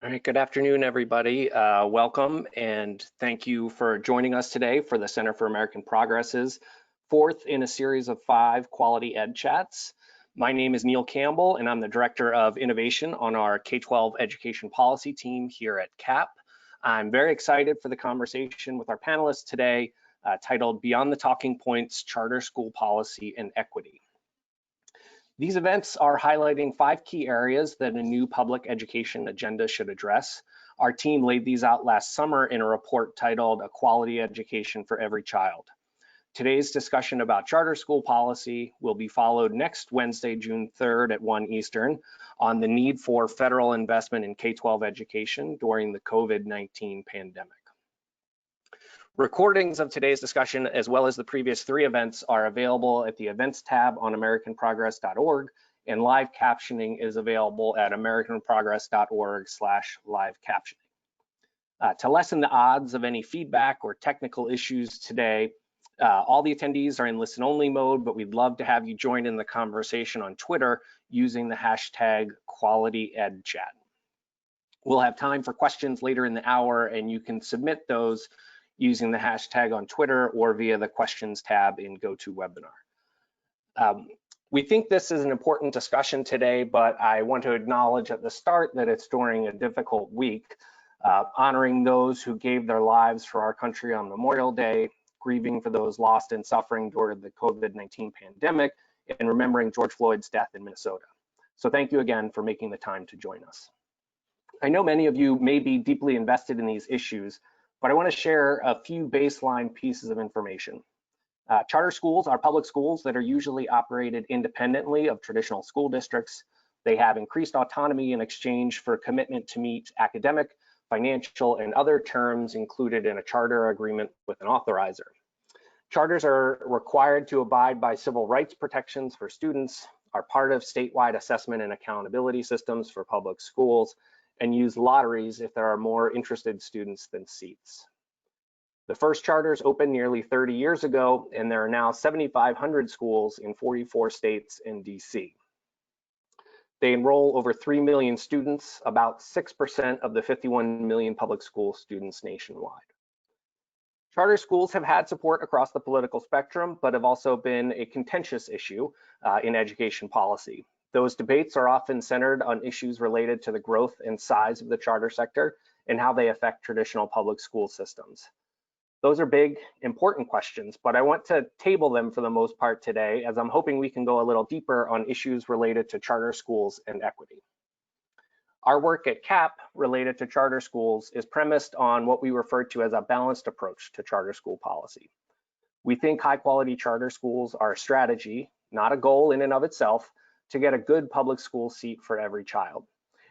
All right, good afternoon, everybody. Welcome and thank you for joining us today for the Center for American Progress's fourth in a series of 5 Quality Ed Chats. My name is Neil Campbell and I'm the Director of Innovation on our K-12 Education Policy team here at CAP. I'm very excited for the conversation with our panelists today titled Beyond the Talking Points, Charter School Policy and Equity. These events are highlighting 5 key areas that a new public education agenda should address. Our team laid these out last summer in a report titled A Quality Education for Every Child. Today's discussion about charter school policy will be followed next Wednesday, June 3rd at 1 Eastern on the need for federal investment in K-12 education during the COVID-19 pandemic. Recordings of today's discussion, as well as the previous 3 events, are available at the Events tab on americanprogress.org, and live captioning is available at americanprogress.org/live-captioning. To lessen the odds of any feedback or technical issues today, all the attendees are in listen-only mode, but we'd love to have you join in the conversation on Twitter using the hashtag QualityEdChat. We'll have time for questions later in the hour, and you can submit those using the hashtag on Twitter or via the questions tab in GoToWebinar. We think this is an important discussion today, but I want to acknowledge at the start that it's during a difficult week, honoring those who gave their lives for our country on Memorial Day, grieving for those lost and suffering during the COVID-19 pandemic, and remembering George Floyd's death in Minnesota. So thank you again for making the time to join us. I know many of you may be deeply invested in these issues, but I want to share a few baseline pieces of information. Charter schools are public schools that are usually operated independently of traditional school districts. They have increased autonomy in exchange for commitment to meet academic, financial, and other terms included in a charter agreement with an authorizer. Charters are required to abide by civil rights protections for students, are part of statewide assessment and accountability systems for public schools, and use lotteries if there are more interested students than seats. The first charters opened nearly 30 years ago, and there are now 7,500 schools in 44 states and DC. They enroll over 3 million students, about 6% of the 51 million public school students nationwide. Charter schools have had support across the political spectrum, but have also been a contentious issue in education policy. Those debates are often centered on issues related to the growth and size of the charter sector and how they affect traditional public school systems. Those are big, important questions, but I want to table them for the most part today, as I'm hoping we can go a little deeper on issues related to charter schools and equity. Our work at CAP related to charter schools is premised on what we refer to as a balanced approach to charter school policy. We think high-quality charter schools are a strategy, not a goal in and of itself, to get a good public school seat for every child.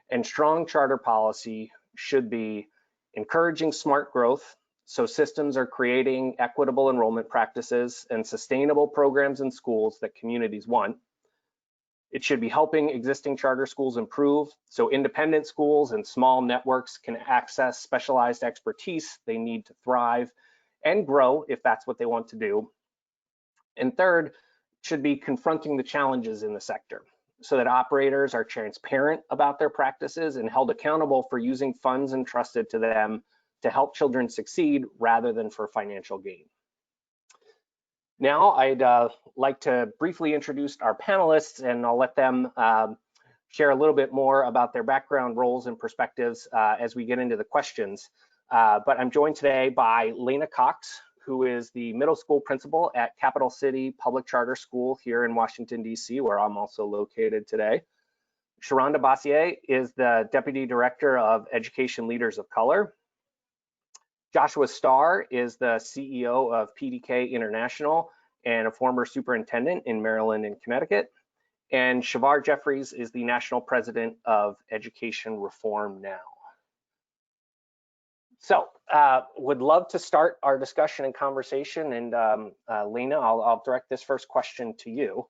And strong charter policy should be encouraging smart growth, so systems are creating equitable enrollment practices and sustainable programs in schools that communities want. It should be helping existing charter schools improve, so independent schools and small networks can access specialized expertise they need to thrive and grow if that's what they want to do. And third, should be confronting the challenges in the sector so that operators are transparent about their practices and held accountable for using funds entrusted to them to help children succeed rather than for financial gain. Now I'd like to briefly introduce our panelists, and I'll let them share a little bit more about their background, roles, and perspectives as we get into the questions. But I'm joined today by Lena Cox, who is the middle school principal at Capital City Public Charter School here in Washington, D.C., where I'm also located today. Sharonda Bossier is the Deputy Director of Education Leaders of Color. Joshua Starr is the CEO of PDK International and a former superintendent in Maryland and Connecticut. And Shavar Jeffries is the National President of Education Reform Now. So would love to start our discussion and conversation. And Lena, I'll direct this first question to you.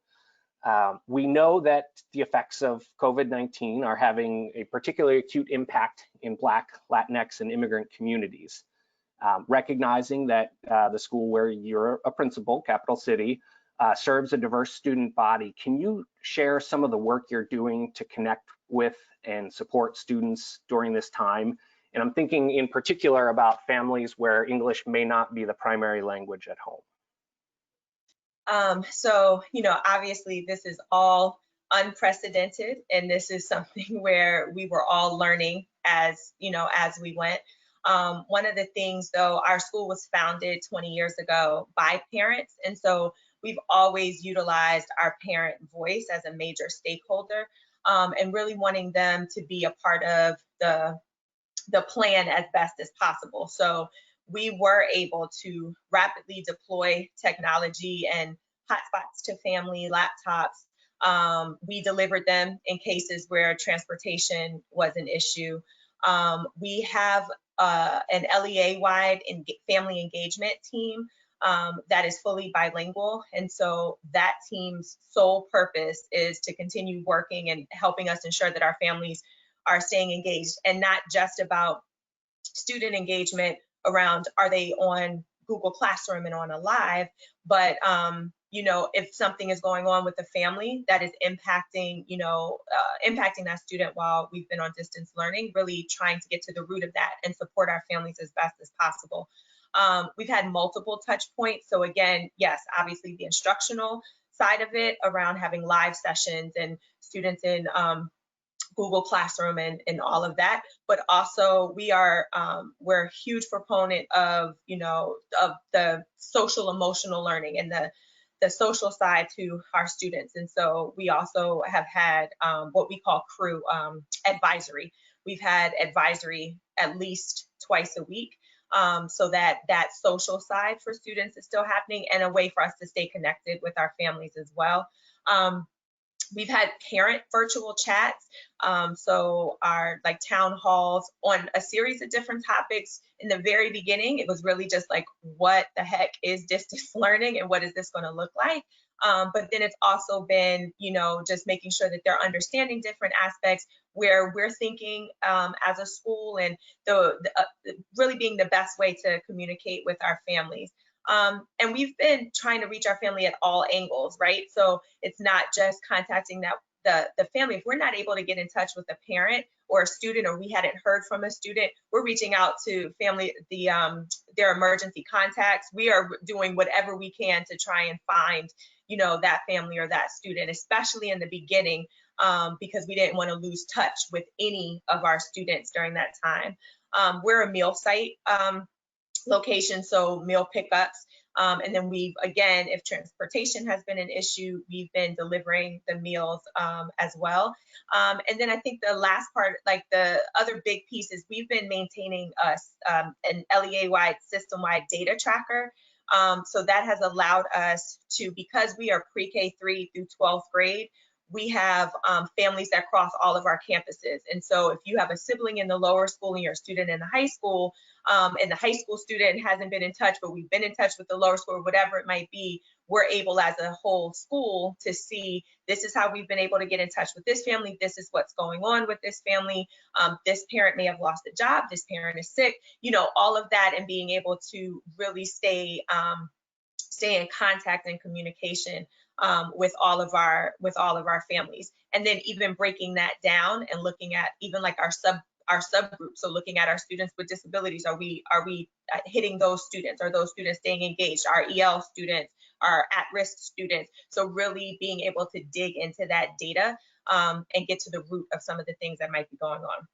We know that the effects of COVID-19 are having a particularly acute impact in Black, Latinx, and immigrant communities. Recognizing that the school where you're a principal, Capital City, serves a diverse student body. Can you share some of the work you're doing to connect with and support students during this time? And I'm thinking in particular about families where English may not be the primary language at home. So, obviously this is all unprecedented, and this is something where we were all learning as we went. One of the things though, our school was founded 20 years ago by parents. And so we've always utilized our parent voice as a major stakeholder, and really wanting them to be a part of the plan as best as possible. So we were able to rapidly deploy technology and hotspots to family laptops. We delivered them in cases where transportation was an issue. We have an LEA-wide family engagement team that is fully bilingual. And so that team's sole purpose is to continue working and helping us ensure that our families are staying engaged, and not just about student engagement around are they on Google Classroom and on a live, but if something is going on with the family that is impacting that student while we've been on distance learning, really trying to get to the root of that and support our families as best as possible. We've had multiple touch points. So again, yes, obviously the instructional side of it around having live sessions and students in Google Classroom and all of that, but also we're a huge proponent of the social emotional learning and the social side to our students. And so we also have had what we call crew advisory. We've had advisory at least twice a week, so that social side for students is still happening, and a way for us to stay connected with our families as well. We've had parent virtual chats, so our town halls on a series of different topics. In the very beginning, it was really just like, what the heck is distance learning and what is this going to look like? But then it's also been, just making sure that they're understanding different aspects where we're thinking as a school, and really being the best way to communicate with our families. And we've been trying to reach our family at all angles, right? So it's not just contacting the family. If we're not able to get in touch with a parent or a student, or we hadn't heard from a student, we're reaching out to family, their emergency contacts. We are doing whatever we can to try and find, that family or that student, especially in the beginning, because we didn't want to lose touch with any of our students during that time. We're a meal site location, so meal pickups. And then again, if transportation has been an issue, we've been delivering the meals as well. And then I think the last part, the other big piece, is we've been maintaining an LEA-wide system-wide data tracker. So that has allowed us to, because we are pre-K 3 through 12th grade, we have families that cross all of our campuses. And so if you have a sibling in the lower school and you're a student in the high school, and the high school student hasn't been in touch, but we've been in touch with the lower school, or whatever it might be, we're able as a whole school to see, this is how we've been able to get in touch with this family, this is what's going on with this family, this parent may have lost a job, this parent is sick, all of that, and being able to really stay in contact and communication with all of our families. And then even breaking that down and looking at even our subgroups. So looking at our students with disabilities, are we hitting those students? Are those students staying engaged? Our EL students, our at-risk students. So really being able to dig into that data and get to the root of some of the things that might be going on.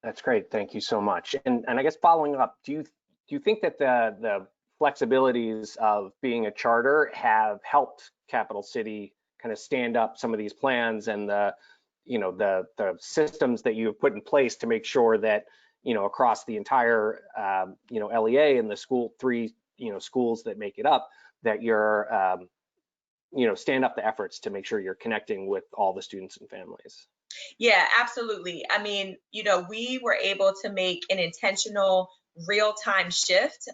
That's great. Thank you so much. And I guess following up, do you think that the flexibilities of being a charter have helped Capital City kind of stand up some of these plans and the systems that you have put in place to make sure that, across the entire, LEA and the three schools that make it up, that you're, stand up the efforts to make sure you're connecting with all the students and families? Yeah, absolutely. I mean, we were able to make an intentional real-time shift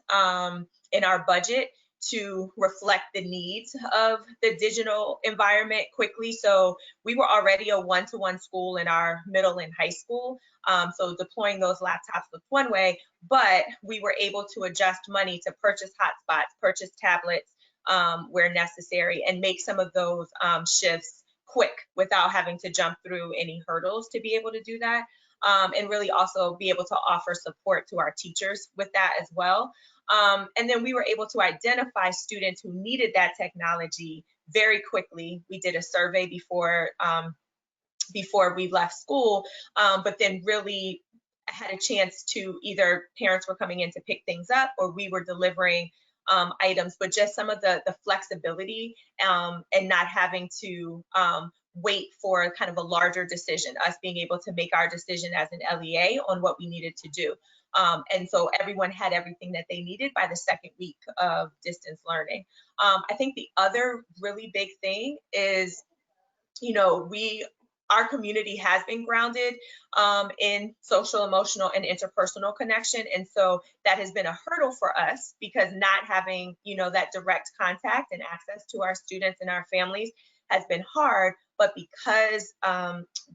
in our budget to reflect the needs of the digital environment quickly. So we were already a one-to-one school in our middle and high school. So deploying those laptops was one way, but we were able to adjust money to purchase hotspots, purchase tablets where necessary, and make some of those shifts quick without having to jump through any hurdles to be able to do that. And really also be able to offer support to our teachers with that as well. And then we were able to identify students who needed that technology very quickly. We did a survey before we left school, but then really had a chance to either parents were coming in to pick things up or we were delivering items, but just some of the flexibility and not having to wait for kind of a larger decision, us being able to make our decision as an LEA on what we needed to do. And so everyone had everything that they needed by the second week of distance learning. I think the other really big thing is, our community has been grounded in social, emotional, and interpersonal connection. And so that has been a hurdle for us because not having, that direct contact and access to our students and our families has been hard. But because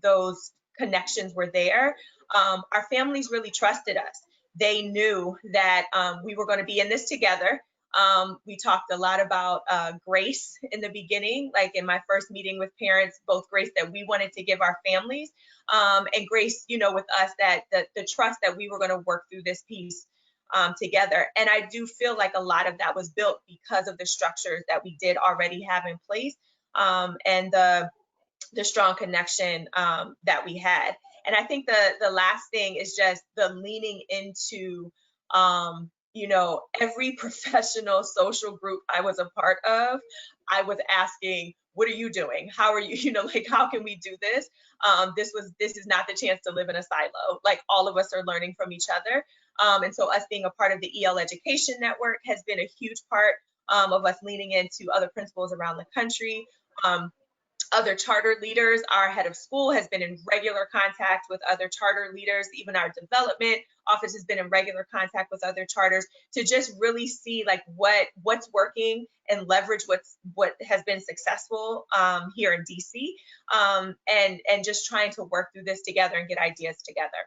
those connections were there, our families really trusted us. They knew that we were going to be in this together. We talked a lot about grace in the beginning, like in my first meeting with parents, both grace that we wanted to give our families and grace, with us, that the trust that we were going to work through this piece together. And I do feel like a lot of that was built because of the structures that we did already have in place and the strong connection that we had. And I think the last thing is just the leaning into every professional social group I was a part of, I was asking, what are you doing? How are you, how can we do this? This is not the chance to live in a silo. Like all of us are learning from each other. And so us being a part of the EL Education Network has been a huge part of us leaning into other principals around the country. Other charter leaders, our head of school has been in regular contact with other charter leaders. Even our development office has been in regular contact with other charters to just really see like what's working and leverage what has been successful here in DC, and just trying to work through this together and get ideas together.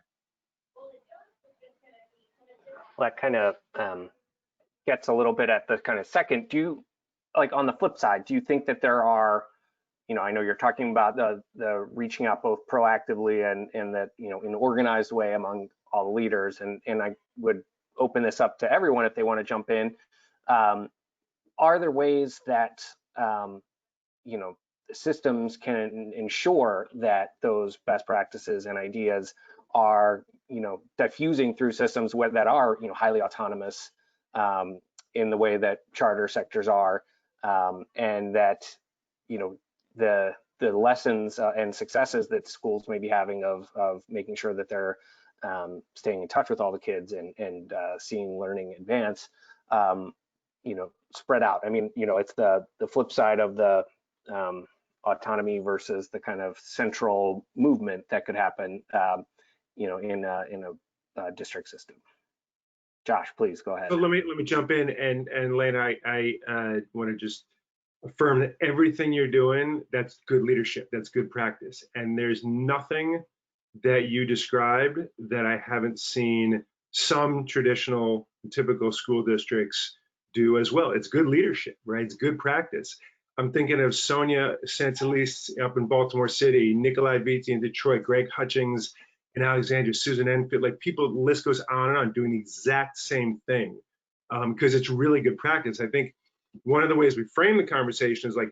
Well, that kind of gets a little bit at the kind of second. Do you, like on the flip side, do you think that there are, I know you're talking about the reaching out both proactively and that, in an organized way among all the leaders, and I would open this up to everyone if they want to jump in. Are there ways that, systems can ensure that those best practices and ideas are, diffusing through systems that are, highly autonomous in the way that charter sectors are, and that, the lessons and successes that schools may be having of making sure that they're staying in touch with all the kids and seeing learning advance, spread out. I mean, it's the flip side of the autonomy versus the kind of central movement that could happen, in a district system. Josh, please go ahead. So let me jump in, and Lena, I want to just affirm that everything you're doing, that's good leadership, that's good practice. And there's nothing that you described that I haven't seen some traditional, typical school districts do as well. It's good leadership, right? It's good practice. I'm thinking of Sonia Santalise up in Baltimore City, Nikolai Vitti in Detroit, Greg Hutchings in Alexandria, Susan Enfield, like people, the list goes on and on doing the exact same thing because it's really good practice. I think one of the ways we frame the conversation is like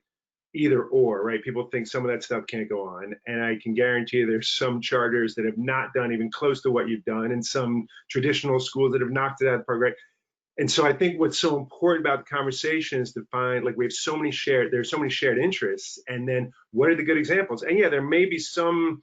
either or, right? People think some of that stuff can't go on. And I can guarantee you there's some charters that have not done even close to what you've done, and some traditional schools that have knocked it out of the park, right? And so I think what's so important about the conversation is to find, like, there's so many shared interests, and then what are the good examples? And yeah, there may be some,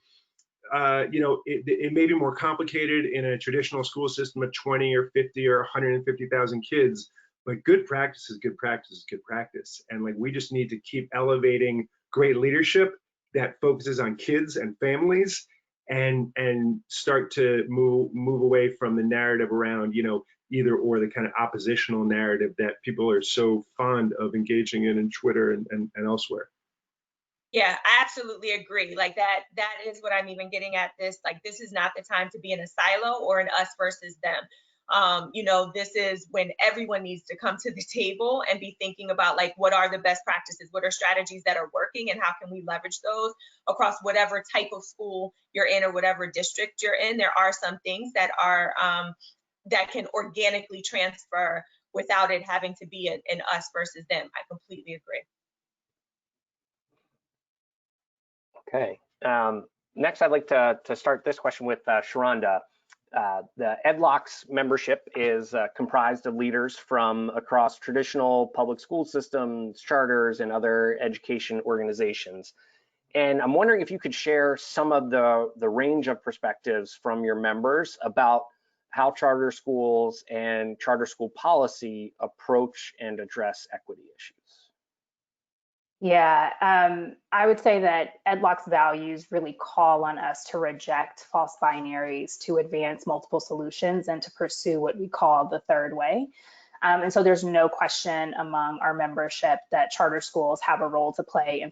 it may be more complicated in a traditional school system of 20 or 50 or 150,000 kids, but good practice is good practice is good practice. And like, we just need to keep elevating great leadership that focuses on kids and families, and start to move away from the narrative around, either or, the kind of oppositional narrative that people are so fond of engaging in Twitter and elsewhere. Yeah, I absolutely agree. Like that is what I'm even getting at this. Like, this is not the time to be in a silo or an us versus them. You know, this is when everyone needs to come to the table and be thinking about, like, what are the best practices? What are strategies that are working, and how can we leverage those across whatever type of school you're in or whatever district you're in? There are some things that are that can organically transfer without it having to be an us versus them. I completely agree. Okay. Next, I'd like to start this question with Sharonda. The EdLocks membership is comprised of leaders from across traditional public school systems, charters, and other education organizations. And I'm wondering if you could share some of the range of perspectives from your members about how charter schools and charter school policy approach and address equity issues. Yeah, I would say that EdLocks values really call on us to reject false binaries, to advance multiple solutions, and to pursue what we call the third way. And so there's no question among our membership that charter schools have a role to play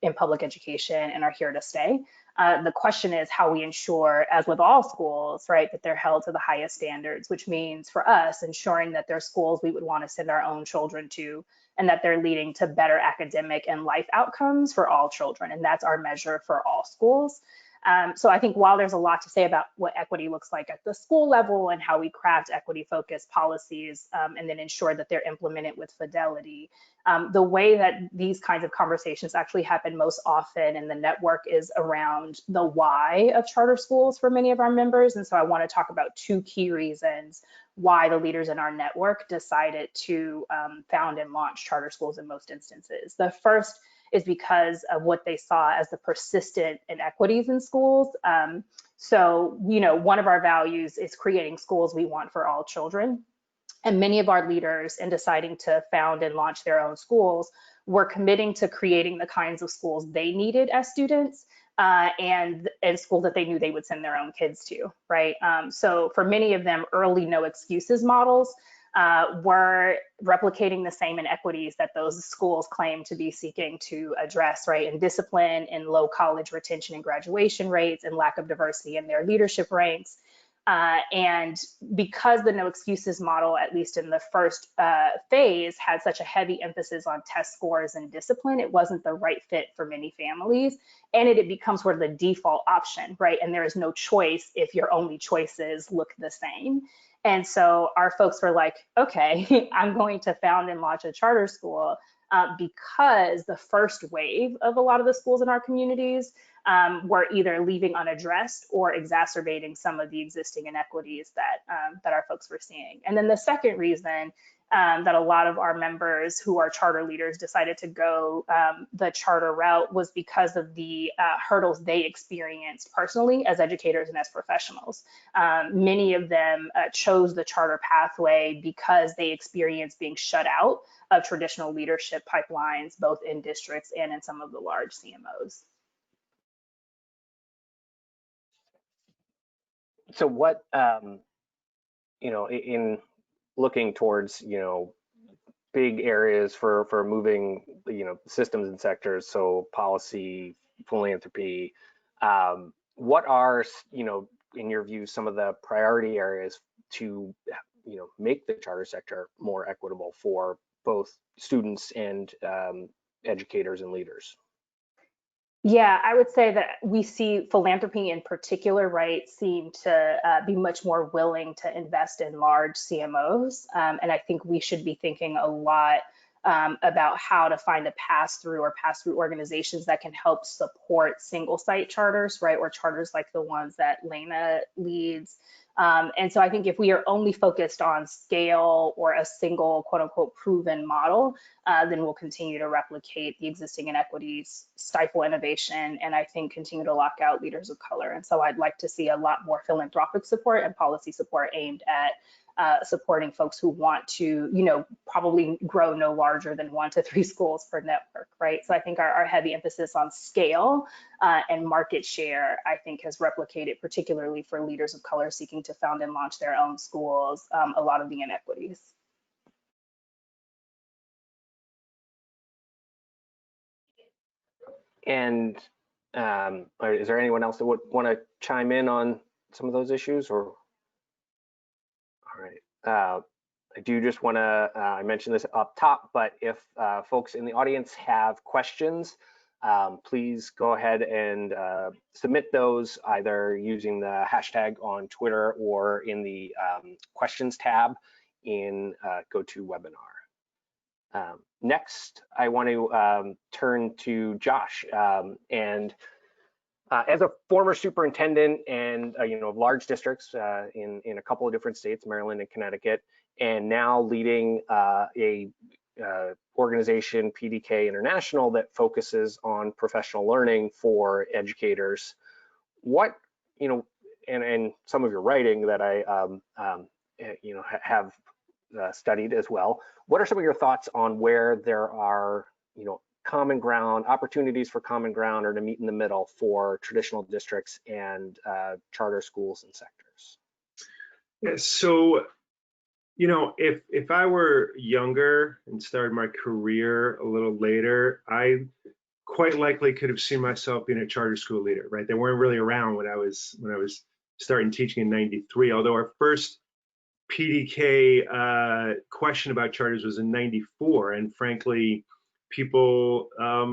in public education and are here to stay. The question is how we ensure, as with all schools, right, that they're held to the highest standards, which means for us ensuring that they're schools we would want to send our own children to, and that they're leading to better academic and life outcomes for all children. And that's our measure for all schools. So I think while there's a lot to say about what equity looks like at the school level and how we craft equity-focused policies and then ensure that they're implemented with fidelity, the way that these kinds of conversations actually happen most often in the network is around the why of charter schools for many of our members. And so I want to talk about two key reasons why the leaders in our network decided to found and launch charter schools in most instances. The first is because of what they saw as the persistent inequities in schools. So, you know, one of our values is creating schools we want for all children. And many of our leaders, in deciding to found and launch their own schools, were committing to creating the kinds of schools they needed as students and schools that they knew they would send their own kids to, right? So for many of them, early no excuses models were replicating the same inequities that those schools claim to be seeking to address, right? In discipline, in low college retention and graduation rates, and lack of diversity in their leadership ranks. And because the no excuses model, at least in the first phase, had such a heavy emphasis on test scores and discipline, it wasn't the right fit for many families. And it becomes sort of the default option, right? And there is no choice if your only choices look the same. And so our folks were like, okay, I'm going to found and launch a charter school because the first wave of a lot of the schools in our communities were either leaving unaddressed or exacerbating some of the existing inequities that our folks were seeing. And then the second reason that a lot of our members who are charter leaders decided to go the charter route was because of the hurdles they experienced personally as educators and as professionals. Many of them chose the charter pathway because they experienced being shut out of traditional leadership pipelines, both in districts and in some of the large CMOs. So what, you know, in looking towards, you know, big areas for moving, you know, systems and sectors, so policy, philanthropy, what are, you know, in your view, some of the priority areas to, you know, make the charter sector more equitable for both students and educators and leaders? Yeah, I would say that we see philanthropy in particular, right, seem to be much more willing to invest in large CMOs. And I think we should be thinking a lot about how to find a pass-through or pass-through organizations that can help support single site charters, right, or charters like the ones that Lena leads. And so I think if we are only focused on scale or a single quote unquote proven model, then we'll continue to replicate the existing inequities, stifle innovation, and I think continue to lock out leaders of color. And so I'd like to see a lot more philanthropic support and policy support aimed at supporting folks who want to, probably grow no larger than 1 to 3 schools per network, right? So I think our heavy emphasis on scale and market share, I think, has replicated, particularly for leaders of color seeking to found and launch their own schools, a lot of the inequities. And is there anyone else that would want to chime in on some of those issues? Or all right, I do just want to, I mentioned this up top, but if folks in the audience have questions, please go ahead and submit those either using the hashtag on Twitter or in the questions tab in GoToWebinar. Next, I want to turn to Josh. And as a former superintendent and of large districts in a couple of different states, Maryland and Connecticut, and now leading a organization, PDK International, that focuses on professional learning for educators, what and some of your writing that I have studied as well. What are some of your thoughts on where there are, common ground, opportunities for common ground or to meet in the middle for traditional districts and charter schools and sectors? Yeah, so, if I were younger and started my career a little later, I quite likely could have seen myself being a charter school leader, right? They weren't really around when I was starting teaching in '93, although our first PDK question about charters was in '94, and frankly, people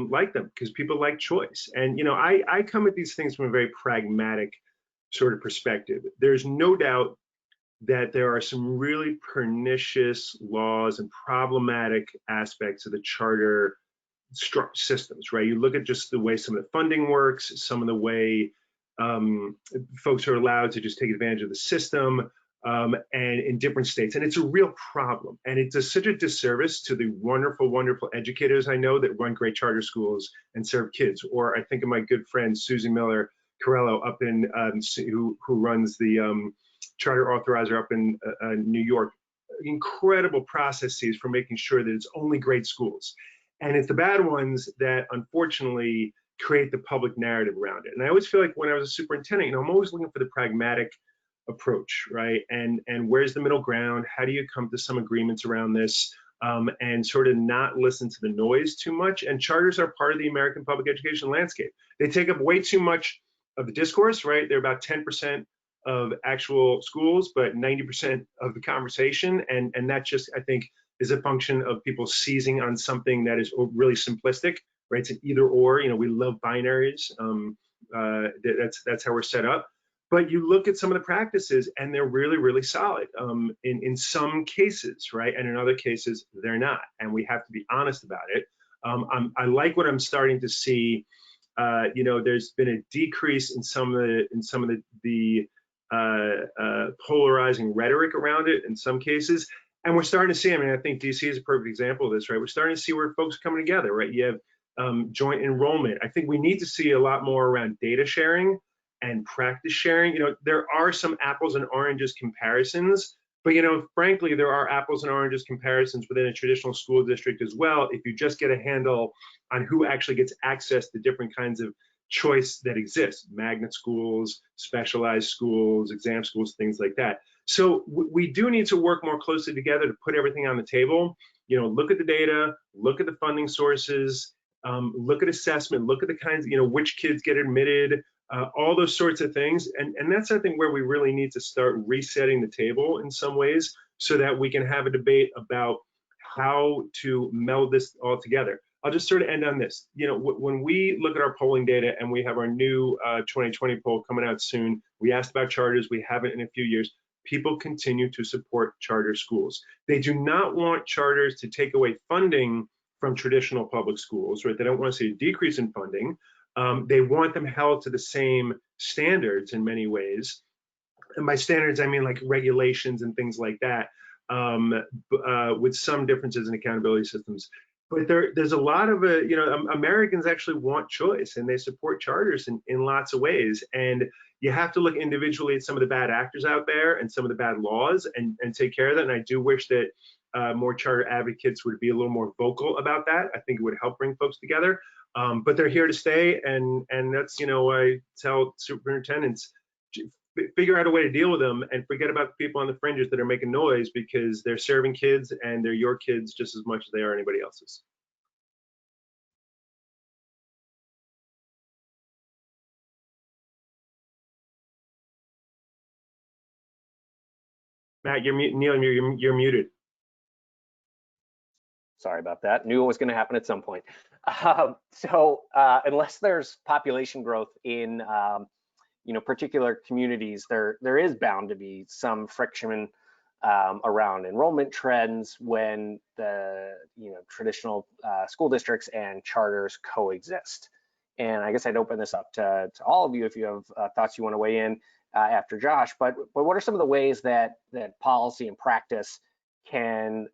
like them because people like choice. And I come at these things from a very pragmatic sort of perspective. There's no doubt that there are some really pernicious laws and problematic aspects of the charter systems, right? You look at just the way some of the funding works, some of the way folks are allowed to just take advantage of the system, and in different states. And it's a real problem. And it's such a disservice to the wonderful, wonderful educators I know that run great charter schools and serve kids. Or I think of my good friend, Susie Miller Carello up in, who runs the charter authorizer up in New York. Incredible processes for making sure that it's only great schools. And it's the bad ones that unfortunately create the public narrative around it. And I always feel like when I was a superintendent, I'm always looking for the pragmatic approach, right? And where's the middle ground? How do you come to some agreements around this, and sort of not listen to the noise too much? And charters are part of the American public education landscape. They take up way too much of the discourse, right? They're about 10% of actual schools, but 90% of the conversation. And that just, I think, is a function of people seizing on something that is really simplistic, right? It's an either or. We love binaries. That's how we're set up. But you look at some of the practices and they're really, really solid in some cases, right? And in other cases, they're not. And we have to be honest about it. I like what I'm starting to see. There's been a decrease in some of the polarizing rhetoric around it in some cases. And we're starting to see, I think DC is a perfect example of this, right? We're starting to see where folks are coming together, right? You have joint enrollment. I think we need to see a lot more around data sharing and practice sharing. There are some apples and oranges comparisons, but frankly, there are apples and oranges comparisons within a traditional school district as well, if you just get a handle on who actually gets access to different kinds of choice that exists: magnet schools, specialized schools, exam schools, things like that. So we do need to work more closely together to put everything on the table. Look at the data, look at the funding sources, look at assessment, look at the kinds, which kids get admitted, all those sorts of things. And that's something where we really need to start resetting the table in some ways so that we can have a debate about how to meld this all together. I'll just sort of end on this. When we look at our polling data, and we have our new 2020 poll coming out soon, we asked about charters, we haven't in a few years. People continue to support charter schools. They do not want charters to take away funding from traditional public schools, right? They don't want to see a decrease in funding. They want them held to the same standards in many ways. And by standards, I mean like regulations and things like that, with some differences in accountability systems. but there's a lot of Americans actually want choice, and they support charters in lots of ways. And you have to look individually at some of the bad actors out there and some of the bad laws, and take care of that. And I do wish that more charter advocates would be a little more vocal about that. I think it would help bring folks together. But they're here to stay, and that's, I tell superintendents, figure out a way to deal with them and forget about the people on the fringes that are making noise, because they're serving kids and they're your kids just as much as they are anybody else's. Matt, Neil, you're muted. Sorry about that. Knew it was going to happen at some point. Unless there's population growth in particular communities, there is bound to be some friction around enrollment trends when the traditional school districts and charters coexist. And I guess I'd open this up to all of you if you have thoughts you want to weigh in after Josh. But what are some of the ways that policy and practice can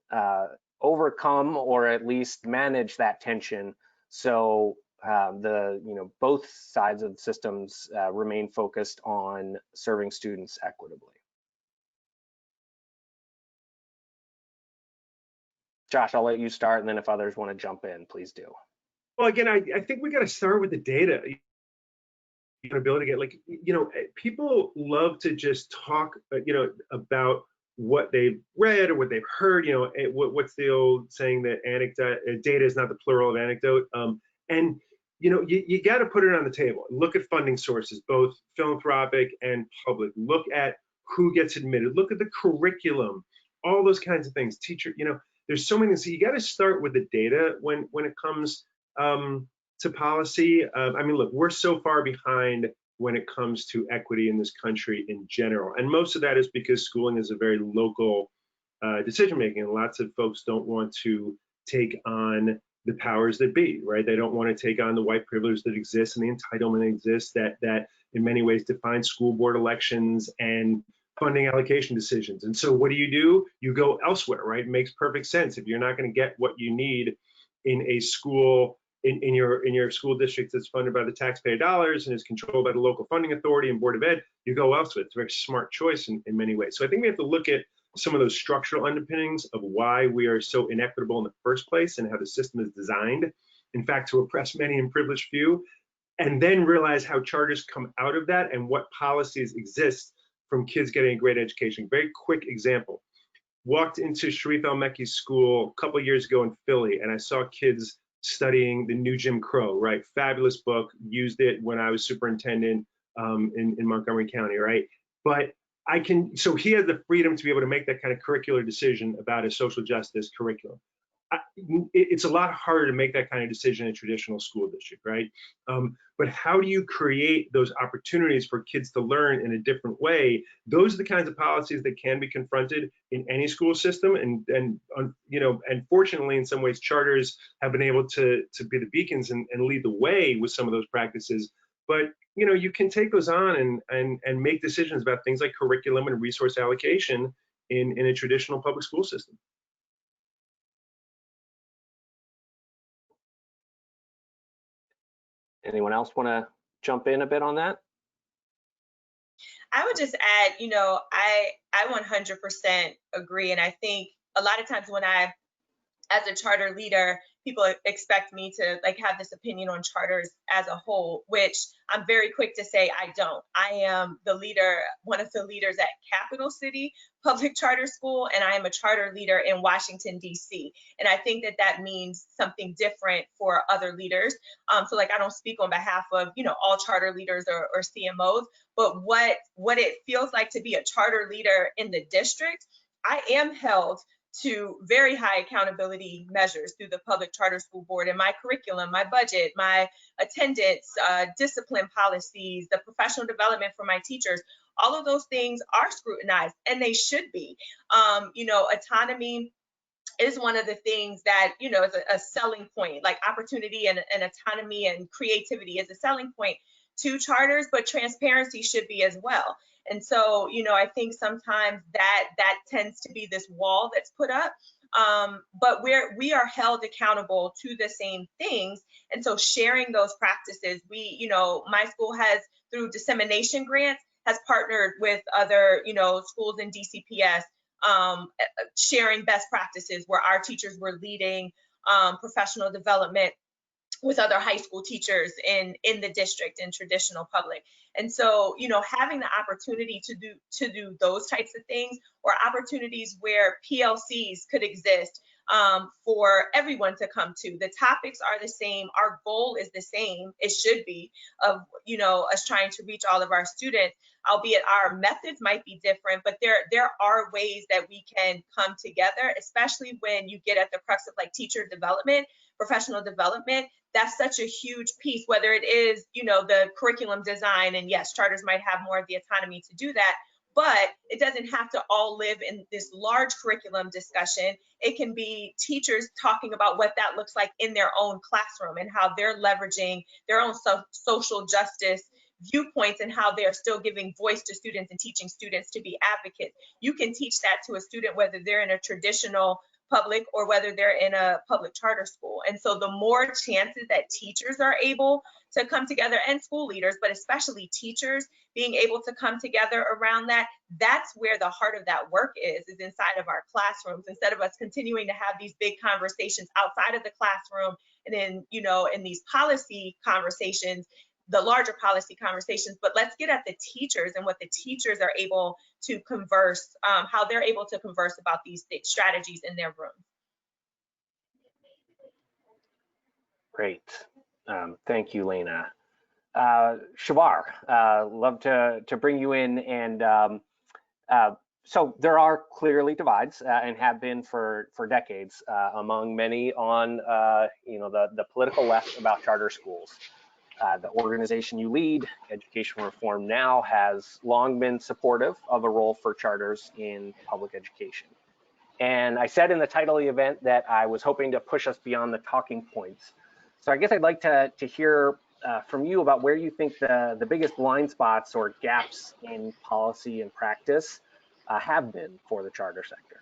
overcome or at least manage that tension, so both sides of the systems remain focused on serving students equitably? Josh, I'll let you start, and then if others want to jump in, please do. Well, again, I think we got to start with the data. Ability to get, people love to just talk, about what they've read or what they've heard. What's the old saying that data is not the plural of anecdote. And you got to put it on the table. Look at funding sources, both philanthropic and public. Look at who gets admitted. Look at the curriculum, all those kinds of things. Teacher, there's so many things. So you got to start with the data when it comes to policy. Look, we're so far behind when it comes to equity in this country in general. And most of that is because schooling is a very local decision making, and lots of folks don't want to take on the powers that be, right? They don't want to take on the white privilege that exists and the entitlement that exists that in many ways defines school board elections and funding allocation decisions. And so what do? You go elsewhere, right? It makes perfect sense. If you're not going to get what you need in a school, in your school district that's funded by the taxpayer dollars and is controlled by the local funding authority and board of ed, you go elsewhere. It's a very smart choice in many ways. So I think we have to look at some of those structural underpinnings of why we are so inequitable in the first place and how the system is designed, in fact, to oppress many and privilege few, and then realize how charters come out of that and what policies exist from kids getting a great education. Very quick example. Walked into Sharif El-Mekki's school a couple of years ago in Philly, and I saw kids studying The New Jim Crow, right? Fabulous book, used it when I was superintendent in Montgomery County, right? But so he had the freedom to be able to make that kind of curricular decision about a social justice curriculum. It's a lot harder to make that kind of decision in a traditional school district, right? But how do you create those opportunities for kids to learn in a different way? Those are the kinds of policies that can be confronted in any school system. And fortunately, in some ways, charters have been able to be the beacons and lead the way with some of those practices. But you can take those on and make decisions about things like curriculum and resource allocation in a traditional public school system. Anyone else want to jump in a bit on that? I would just add, I 100% agree. And I think a lot of times when as a charter leader, people expect me to have this opinion on charters as a whole, which I'm very quick to say I don't. I am the leader, one of the leaders at Capital City Public Charter School, and I am a charter leader in Washington, D.C. And I think that means something different for other leaders. So I don't speak on behalf of, all charter leaders or CMOs, but what it feels like to be a charter leader in the district, I am held to very high accountability measures through the Public Charter School Board, and my curriculum, my budget, my attendance, discipline policies, the professional development for my teachers. All of those things are scrutinized, and they should be. Autonomy is one of the things that, is a selling point, like opportunity and autonomy and creativity is a selling point to charters, but transparency should be as well. And so, I think sometimes that tends to be this wall that's put up. but we are held accountable to the same things. And so sharing those practices, my school has, through dissemination grants, has partnered with other, schools in DCPS, sharing best practices where our teachers were leading professional development with other high school teachers in the district in traditional public. And so, having the opportunity to do those types of things, or opportunities where PLCs could exist for everyone to come to. The topics are the same. Our goal is the same. It should be, of, us trying to reach all of our students, albeit our methods might be different, but there are ways that we can come together, especially when you get at the crux of like teacher development, professional development. That's such a huge piece, whether it is, the curriculum design, and yes, charters might have more of the autonomy to do that, but it doesn't have to all live in this large curriculum discussion. It can be teachers talking about what that looks like in their own classroom and how they're leveraging their own social justice viewpoints and how they're still giving voice to students and teaching students to be advocates. You can teach that to a student whether they're in a traditional public or whether they're in a public charter school. And so the more chances that teachers are able to come together, and school leaders, but especially teachers, being able to come together around that, that's where the heart of that work is inside of our classrooms, instead of us continuing to have these big conversations outside of the classroom and in these policy conversations, the larger policy conversations. But let's get at the teachers and what the teachers are able to converse, how they're able to converse about these strategies in their room. Great. Thank you, Lena. Shavar, love to bring you in. And so there are clearly divides and have been for decades among many on the political left about charter schools. The organization you lead, Education Reform Now, has long been supportive of a role for charters in public education. And I said in the title of the event that I was hoping to push us beyond the talking points. So I guess I'd like to hear from you about where you think the biggest blind spots or gaps in policy and practice have been for the charter sector.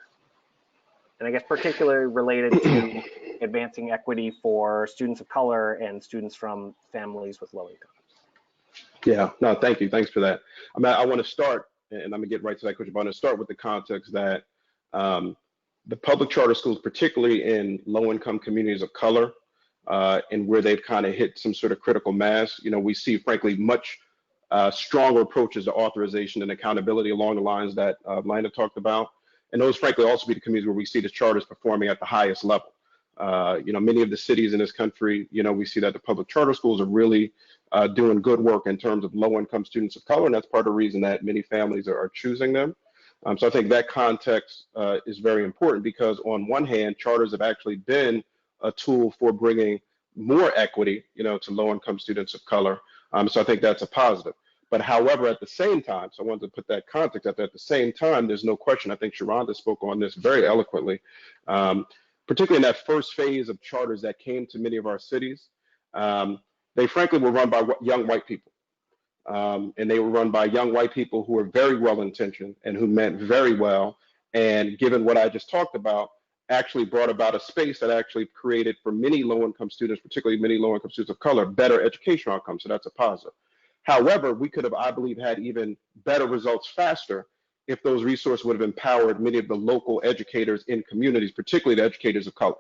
And I guess particularly related to advancing equity for students of color and students from families with low income. Yeah, no, thank you. Thanks for that. I want to start, and I'm going to get right to that, Coach, but I want to start with the context that the public charter schools, particularly in low-income communities of color, and where they've kind of hit some sort of critical mass, we see, frankly, much stronger approaches to authorization and accountability along the lines that Lena talked about. And those, frankly, also be the communities where we see the charters performing at the highest level. Many of the cities in this country, we see that the public charter schools are really doing good work in terms of low-income students of color, and that's part of the reason that many families are choosing them. So I think that context is very important, because on one hand, charters have actually been a tool for bringing more equity, to low-income students of color. So I think that's a positive. But however, at the same time, so I wanted to put that context out there, at the same time, there's no question, I think Sharonda spoke on this very eloquently, particularly in that first phase of charters that came to many of our cities. They frankly were run by young white people. And they were run by young white people who were very well-intentioned and who meant very well. And given what I just talked about, actually brought about a space that actually created for many low-income students, particularly many low-income students of color, better educational outcomes. So that's a positive. However, we could have, I believe, had even better results faster if those resources would have empowered many of the local educators in communities, particularly the educators of color.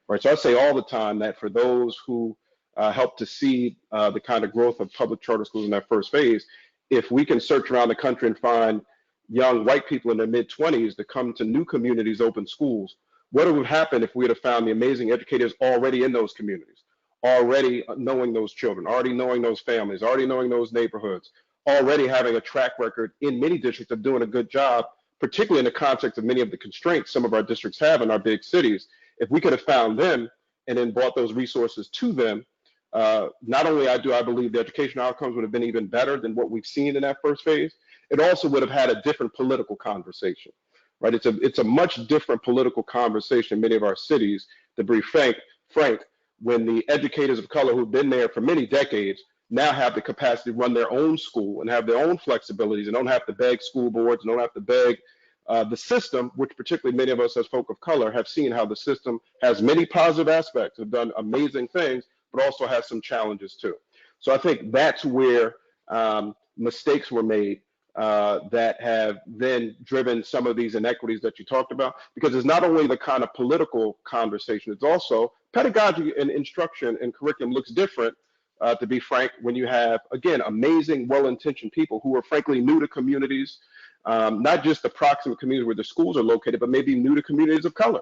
Right. So I say all the time that for those who help to see the kind of growth of public charter schools in that first phase, if we can search around the country and find young white people in their mid-20s to come to new communities, open schools, what would have happened if we would have found the amazing educators already in those communities, already knowing those children, already knowing those families, already knowing those neighborhoods, already having a track record in many districts of doing a good job, particularly in the context of many of the constraints some of our districts have in our big cities. If we could have found them and then brought those resources to them, not only do I believe the educational outcomes would have been even better than what we've seen in that first phase, it also would have had a different political conversation, right? It's a much different political conversation in many of our cities, to be frank, when the educators of color who've been there for many decades now have the capacity to run their own school and have their own flexibilities and don't have to beg school boards and don't have to beg the system, which particularly many of us as folk of color have seen how the system has many positive aspects, have done amazing things, but also has some challenges too. So I think that's where mistakes were made that have then driven some of these inequities that you talked about, because it's not only the kind of political conversation, it's also pedagogy and instruction and curriculum looks different, to be frank, when you have, again, amazing, well-intentioned people who are frankly new to communities, not just the proximate communities where the schools are located, but maybe new to communities of color,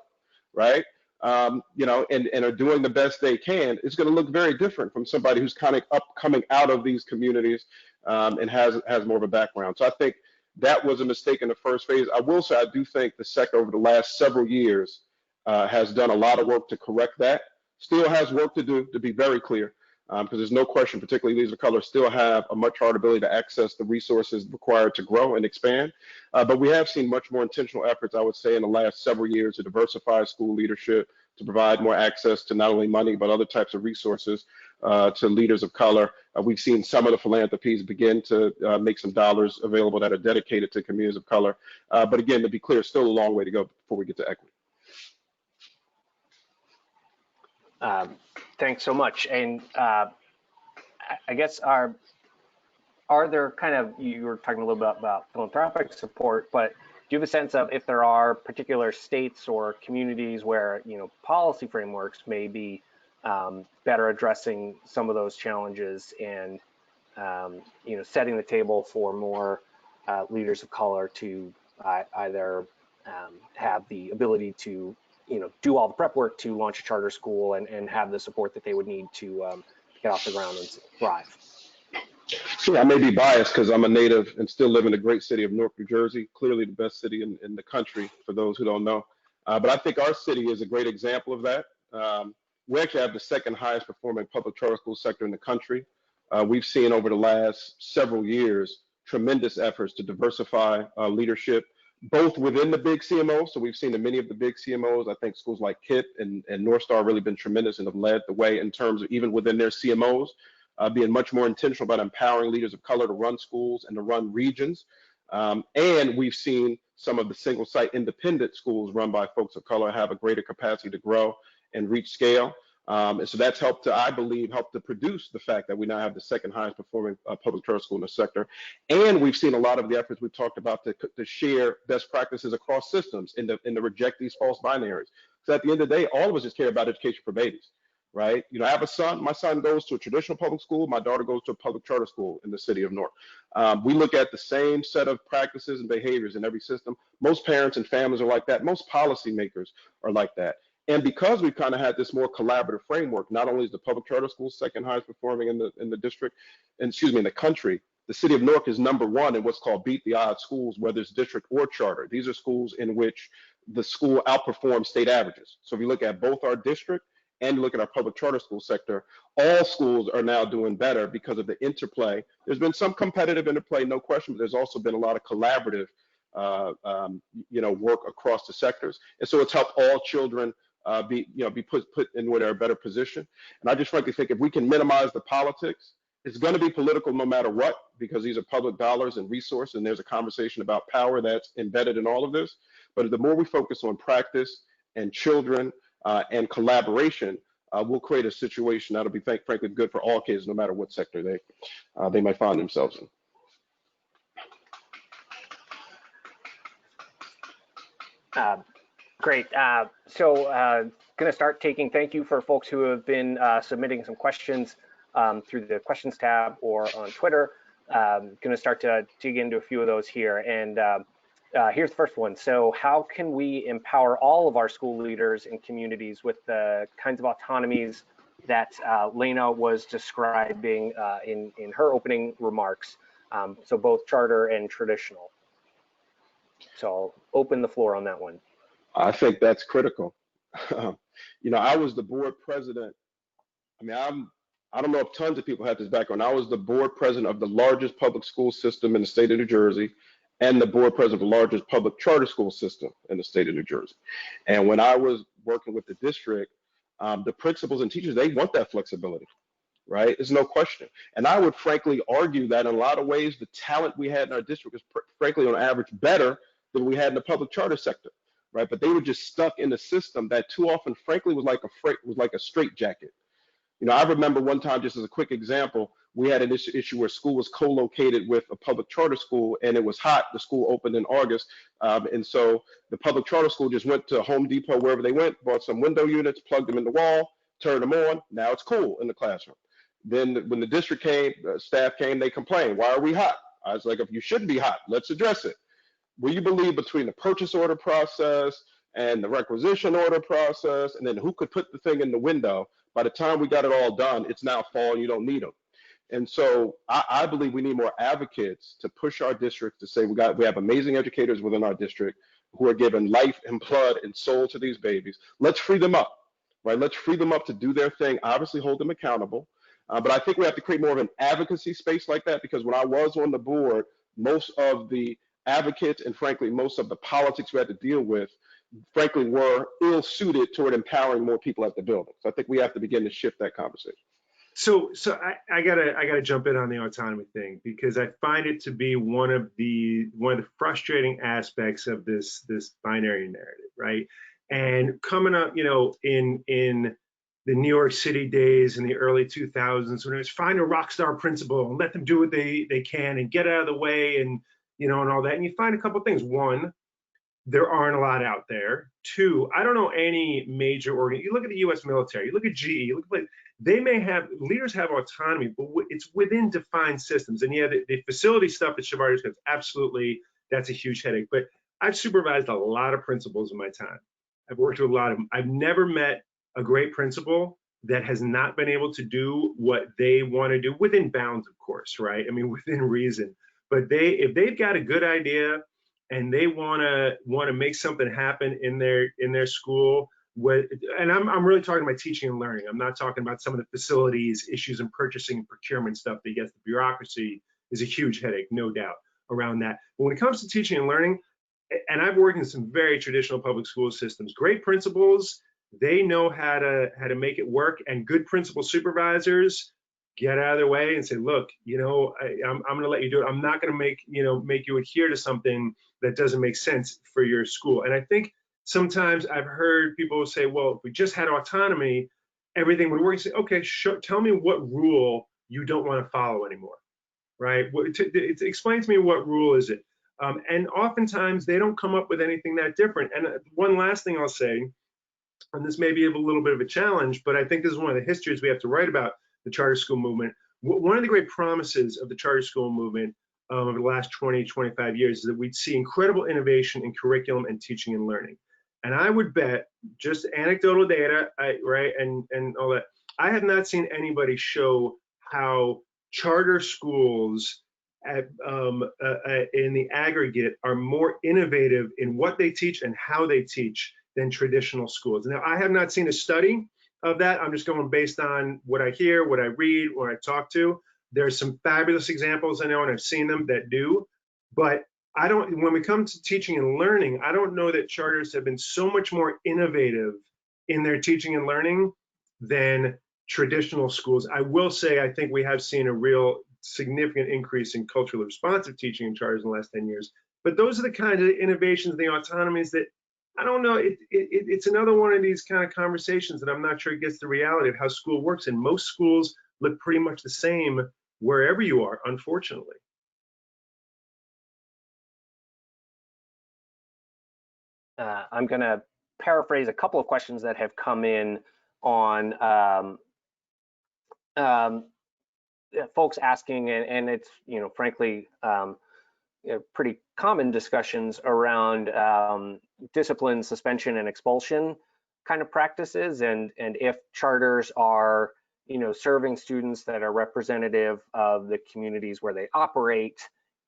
right? You know, and are doing the best they can. It's going to look very different from somebody who's kind of coming out of these communities and has more of a background. So I think that was a mistake in the first phase. I will say I do think the sector over the last several years has done a lot of work to correct that. Still has work to do, to be very clear, because there's no question, particularly leaders of color still have a much harder ability to access the resources required to grow and expand. But we have seen much more intentional efforts, I would say, in the last several years to diversify school leadership, to provide more access to not only money, but other types of resources to leaders of color. We've seen some of the philanthropies begin to make some dollars available that are dedicated to communities of color. But again, to be clear, still a long way to go before we get to equity. Thanks so much. And I guess are there kind of, you were talking a little bit about philanthropic support, but do you have a sense of if there are particular states or communities where, you know, policy frameworks may be better addressing some of those challenges and, you know, setting the table for more leaders of color to either have the ability to, you know, do all the prep work to launch a charter school and have the support that they would need to get off the ground and thrive? Sure, I may be biased because I'm a native and still live in the great city of Newark, New Jersey, clearly the best city in the country for those who don't know. But I think our city is a great example of that. We actually have the second highest performing public charter school sector in the country. We've seen over the last several years tremendous efforts to diversify leadership, both within the big CMOs. So we've seen in many of the big CMOs, I think schools like KIPP and North Star have really been tremendous and have led the way in terms of even within their CMOs, being much more intentional about empowering leaders of color to run schools and to run regions. And we've seen some of the single site independent schools run by folks of color have a greater capacity to grow and reach scale. And so that's helped to, I believe, help to produce the fact that we now have the second highest performing public charter school in the sector. And we've seen a lot of the efforts we've talked about to share best practices across systems and to reject these false binaries. So at the end of the day, all of us just care about education for babies, right? You know, I have a son. My son goes to a traditional public school. My daughter goes to a public charter school in the city of Newark. We look at the same set of practices and behaviors in every system. Most parents and families are like that. Most policymakers are like that. And because we've kind of had this more collaborative framework, not only is the public charter school second highest performing in the district, in the country, the city of Newark is #1 in what's called beat the odds schools, whether it's district or charter. These are schools in which the school outperforms state averages. So if you look at both our district and look at our public charter school sector, all schools are now doing better because of the interplay. There's been some competitive interplay, no question, but there's also been a lot of collaborative work across the sectors. And so it's helped all children be put in where they're a better position. And I just frankly think if we can minimize the politics, it's going to be political no matter what, because these are public dollars and resources, and there's a conversation about power that's embedded in all of this. But the more we focus on practice and children and collaboration, we'll create a situation that'll be, frankly, good for all kids, no matter what sector they might find themselves in. Great. So going to start taking, thank you for folks who have been submitting some questions through the questions tab or on Twitter. Going to start to dig into a few of those here. And here's the first one. So how can we empower all of our school leaders and communities with the kinds of autonomies that Lena was describing in her opening remarks? So both charter and traditional. So I'll open the floor on that one. I think that's critical. I was the board president. I mean, I don't know if tons of people have this background. I was the board president of the largest public school system in the state of New Jersey and the board president of the largest public charter school system in the state of New Jersey. And when I was working with the district, the principals and teachers, they want that flexibility, right? There's no question. And I would frankly argue that in a lot of ways, the talent we had in our district is frankly on average better than we had in the public charter sector, right? But they were just stuck in a system that too often, frankly, was like a straitjacket. You know, I remember one time, just as a quick example, we had an issue where school was co-located with a public charter school, and it was hot. The school opened in August, and so the public charter school just went to Home Depot, wherever they went, bought some window units, plugged them in the wall, turned them on. Now it's cool in the classroom. Then when the district came, staff came, they complained, why are we hot? I was like, if you shouldn't be hot, let's address it. Will you believe between the purchase order process and the requisition order process, and then who could put the thing in the window, by the time we got it all done, it's now fall and you don't need them. And so I believe we need more advocates to push our districts to say we have amazing educators within our district who are giving life and blood and soul to these babies. Let's free them up, right? Let's free them up to do their thing, obviously hold them accountable. But I think we have to create more of an advocacy space like that, because when I was on the board, most of the advocates and frankly, most of the politics we had to deal with, frankly, were ill-suited toward empowering more people at the building. So I think we have to begin to shift that conversation. So I gotta jump in on the autonomy thing, because I find it to be one of the frustrating aspects of this binary narrative, right? And coming up, you know, in the New York City days in the early 2000s, when it was find a rock star principal and let them do what they can and get out of the way, and you know, and all that. And you find a couple of things. One, there aren't a lot out there. Two, I don't know any major organ. You look at the U.S. military, you look at GE, you look at, they may have, leaders have autonomy, but it's within defined systems. And yeah, the facility stuff that Shavar describes, absolutely, that's a huge headache. But I've supervised a lot of principals in my time. I've worked with a lot of them. I've never met a great principal that has not been able to do what they want to do within bounds, of course, right? I mean, within reason. But if they've got a good idea and they want to make something happen in their school, and I'm really talking about teaching and learning. I'm not talking about some of the facilities issues and purchasing and procurement stuff that gets the bureaucracy is a huge headache, no doubt, around that. But when it comes to teaching and learning, and I've worked in some very traditional public school systems, great principals, they know how to make it work, and good principal supervisors get out of their way and say, look, you know, I'm going to let you do it. I'm not going to make you adhere to something that doesn't make sense for your school. And I think sometimes I've heard people say, well, if we just had autonomy, everything would work. You say, okay, tell me what rule you don't want to follow anymore, right? Explain to me what rule is it. And oftentimes they don't come up with anything that different. And one last thing I'll say, and this may be a little bit of a challenge, but I think this is one of the histories we have to write about the charter school movement. One of the great promises of the charter school movement over the last 20, 25 years is that we'd see incredible innovation in curriculum and teaching and learning. And I would bet, just anecdotal data, right, and all that, I have not seen anybody show how charter schools in the aggregate are more innovative in what they teach and how they teach than traditional schools. Now, I have not seen a study of that. I'm just going based on what I hear, what I read, what I talk to. There's some fabulous examples I know, and I've seen them that do, but I don't, when we come to teaching and learning, I don't know that charters have been so much more innovative in their teaching and learning than traditional schools. I will say, I think we have seen a real significant increase in culturally responsive teaching in charters in the last 10 years. But those are the kind of innovations, the autonomies that, I don't know, it's another one of these kind of conversations that I'm not sure it gets the reality of how school works. And most schools look pretty much the same wherever you are, unfortunately. I'm going to paraphrase a couple of questions that have come in on folks asking, and it's, you know, frankly, pretty common discussions around discipline, suspension, and expulsion kind of practices, and if charters are, you know, serving students that are representative of the communities where they operate,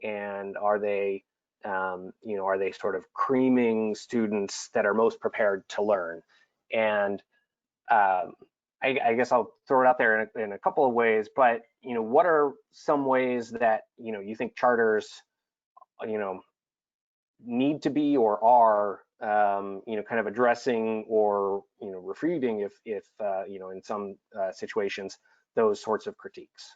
and are they, you know, are they sort of creaming students that are most prepared to learn? And I guess I'll throw it out there in a couple of ways, but, you know, what are some ways that, you know, you think charters, you know, need to be or are, you know, kind of addressing or, you know, refuting if you know, in some situations, those sorts of critiques?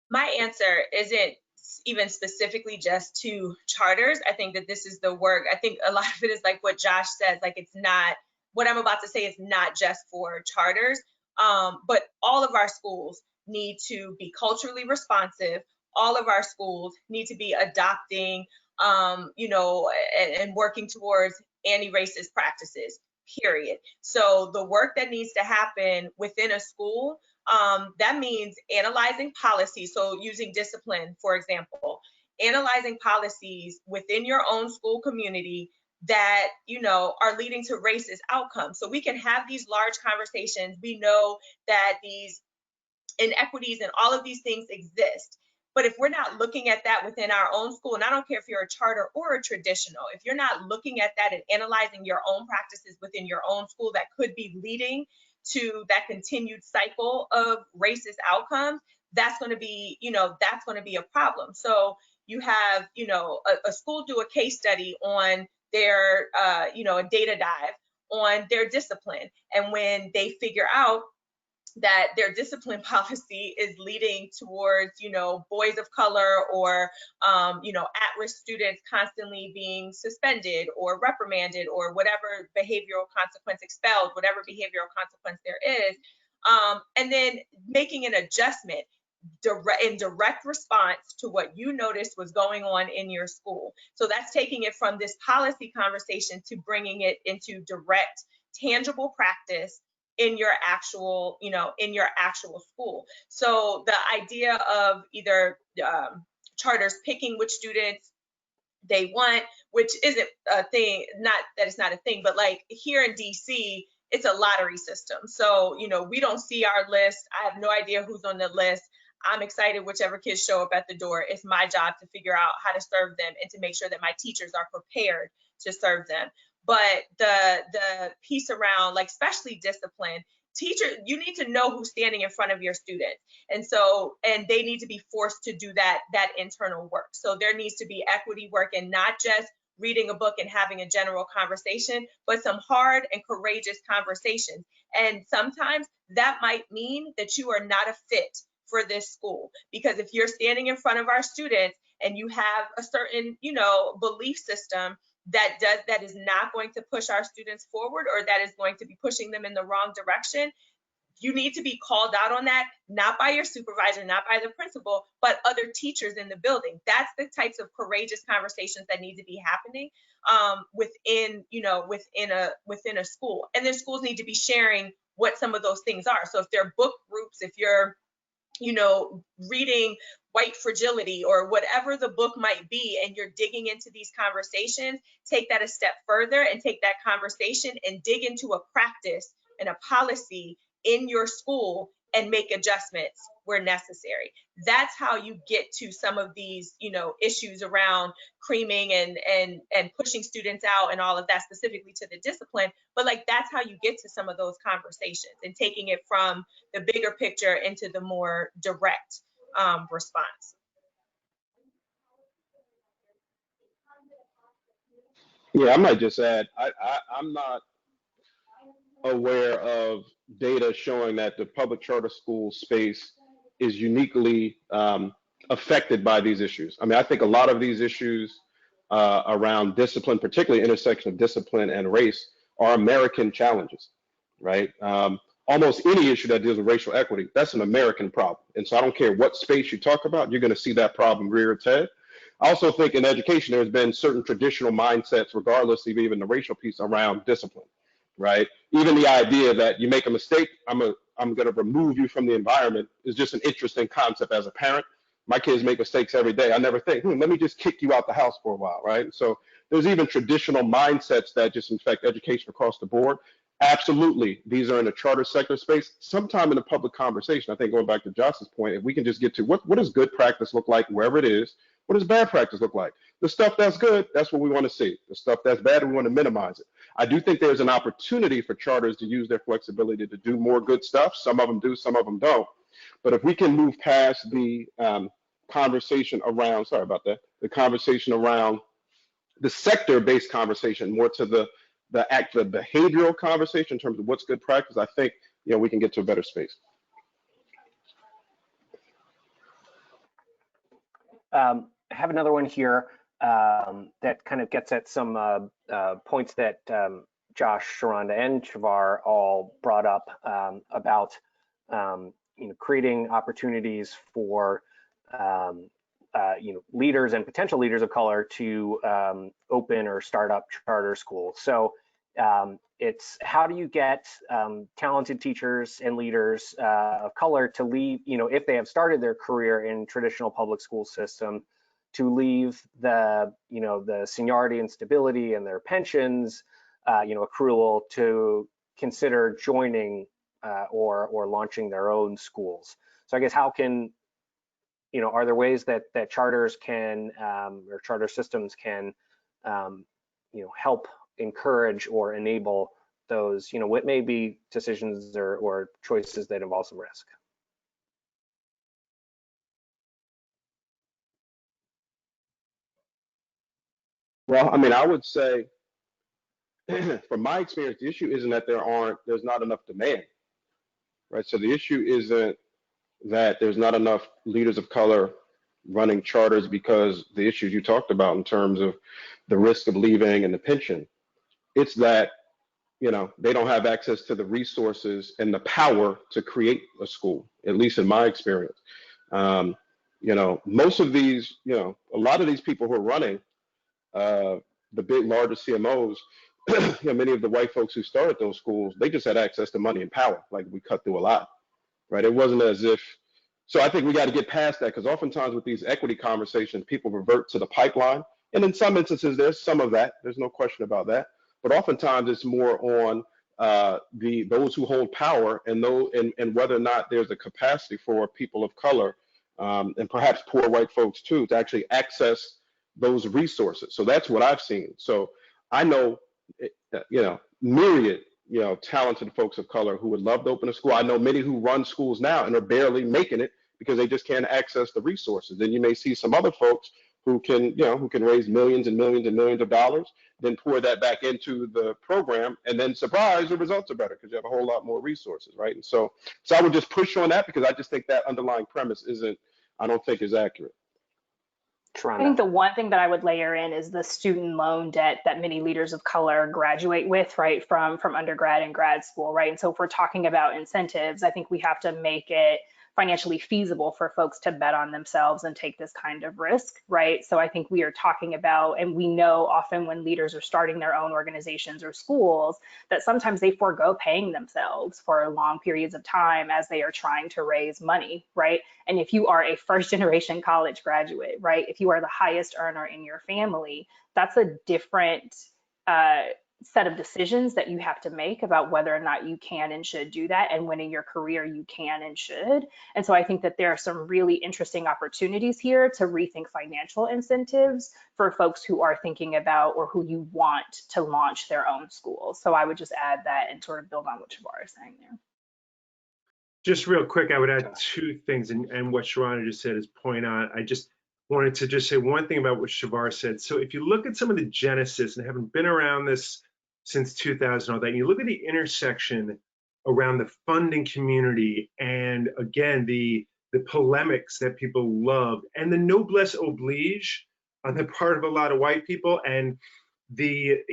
My answer isn't even specifically just to charters. I think that this is the work. I think a lot of it is like what Josh says, like it's not, what I'm about to say is not just for charters, but all of our schools need to be culturally responsive. All of our schools need to be adopting, you know, and working towards anti-racist practices, period. So the work that needs to happen within a school, that means analyzing policies. So using discipline, for example, analyzing policies within your own school community that, you know, are leading to racist outcomes. So we can have these large conversations. We know that these inequities and all of these things exist. But if we're not looking at that within our own school, and I don't care if you're a charter or a traditional, if you're not looking at that and analyzing your own practices within your own school that could be leading to that continued cycle of racist outcomes, that's going to be, you know, that's going to be a problem. So you have, you know, a school do a case study on their, you know, a data dive on their discipline. And when they figure out that their discipline policy is leading towards, you know, boys of color or, you know, at-risk students constantly being suspended or reprimanded or whatever behavioral consequence, expelled, whatever behavioral consequence there is, and then making an adjustment in direct response to what you noticed was going on in your school. So that's taking it from this policy conversation to bringing it into direct, tangible practice in your actual, you know, in your actual school. So the idea of either charters picking which students they want, which isn't a thing, not that it's not a thing, but like here in DC, it's a lottery system. So, you know, we don't see our list. I have no idea who's on the list. I'm excited whichever kids show up at the door. It's my job to figure out how to serve them and to make sure that my teachers are prepared to serve them. But the piece around, like, especially discipline, teacher, you need to know who's standing in front of your students. And so, and they need to be forced to do that internal work. So there needs to be equity work and not just reading a book and having a general conversation, but some hard and courageous conversations. And sometimes that might mean that you are not a fit for this school, because if you're standing in front of our students and you have a certain, you know, belief system that is not going to push our students forward, or that is going to be pushing them in the wrong direction, you need to be called out on that, not by your supervisor, not by the principal, but other teachers in the building. That's the types of courageous conversations that need to be happening within, you know, within a school. And then schools need to be sharing what some of those things are. So if they're book groups, if you're, you know, reading White Fragility or whatever the book might be, and you're digging into these conversations, take that a step further and take that conversation and dig into a practice and a policy in your school and make adjustments where necessary. That's how you get to some of these, you know, issues around creaming and pushing students out and all of that, specifically to the discipline. But like, that's how you get to some of those conversations and taking it from the bigger picture into the more direct response. Yeah, I might just add, I'm not aware of data showing that the public charter school space is uniquely affected by these issues. I mean, I think a lot of these issues around discipline, particularly intersection of discipline and race, are American challenges, right? Almost any issue that deals with racial equity, that's an American problem. And so I don't care what space you talk about, you're going to see that problem rear its head. I also think in education, there's been certain traditional mindsets, regardless of even the racial piece, around discipline, right? Even the idea that you make a mistake, I'm going to remove you from the environment is just an interesting concept as a parent. My kids make mistakes every day. I never think, let me just kick you out the house for a while, right? So there's even traditional mindsets that just infect education across the board. Absolutely, these are in the charter sector space. Sometime in the public conversation, I think going back to Josh's point, if we can just get to what does good practice look like wherever it is, what does bad practice look like? The stuff that's good, that's what we want to see. The stuff that's bad, we want to minimize it. I do think there's an opportunity for charters to use their flexibility to do more good stuff. Some of them do, some of them don't. But if we can move past the conversation around, sorry about that, the conversation around the sector-based conversation more to the behavioral conversation in terms of what's good practice, I think, you know, we can get to a better space. I have another one here that kind of gets at some points that Josh, Sharonda, and Shavar all brought up about creating opportunities for leaders and potential leaders of color to open or start up charter schools. So it's how do you get talented teachers and leaders of color to leave, if they have started their career in traditional public school system, to leave the, the seniority and stability and their pensions, accrual, to consider joining or launching their own schools. So I guess how can, are there ways that charters can or charter systems can, help encourage or enable those, what may be decisions or choices that involve some risk? Well, I mean, I would say, from my experience, the issue isn't that there's not enough demand, right? So the issue isn't that there's not enough leaders of color running charters because the issues you talked about in terms of the risk of leaving and the pension. It's that, they don't have access to the resources and the power to create a school, at least in my experience. Most of these, a lot of these people who are running the big, larger CMOs, many of the white folks who started those schools, they just had access to money and power. Like, we cut through a lot, right? It wasn't as if, so I think we got to get past that, because oftentimes with these equity conversations, people revert to the pipeline. And in some instances, there's some of that. There's no question about that. But oftentimes it's more on those who hold power and whether or not there's a capacity for people of color and perhaps poor white folks too to actually access those resources. So that's what I've seen. So I know, myriad, talented folks of color who would love to open a school. I know many who run schools now and are barely making it because they just can't access the resources. Then you may see some other folks who can raise millions and millions and millions of dollars, then pour that back into the program, and then surprise, the results are better because you have a whole lot more resources, right? And so I would just push on that, because I just think that underlying premise I don't think is accurate. I think the one thing that I would layer in is the student loan debt that many leaders of color graduate with, right, from undergrad and grad school, right? And so if we're talking about incentives, I think we have to make it financially feasible for folks to bet on themselves and take this kind of risk, right? So I think we are talking about, and we know often when leaders are starting their own organizations or schools, that sometimes they forego paying themselves for long periods of time as they are trying to raise money, right? And if you are a first generation college graduate, right, if you are the highest earner in your family, that's a different set of decisions that you have to make about whether or not you can and should do that, and when in your career you can and should. And so I think that there are some really interesting opportunities here to rethink financial incentives for folks who are thinking about or who you want to launch their own schools. So I would just add that and sort of build on what Shavar is saying there. Just real quick, I would add two things, and what Sharonda just said is point on. I just wanted to just say one thing about what Shavar said. So if you look at some of the genesis, and having been around this since 2000, all that, and you look at the intersection around the funding community, and again, the polemics that people loved, and the noblesse oblige on the part of a lot of white people, and and the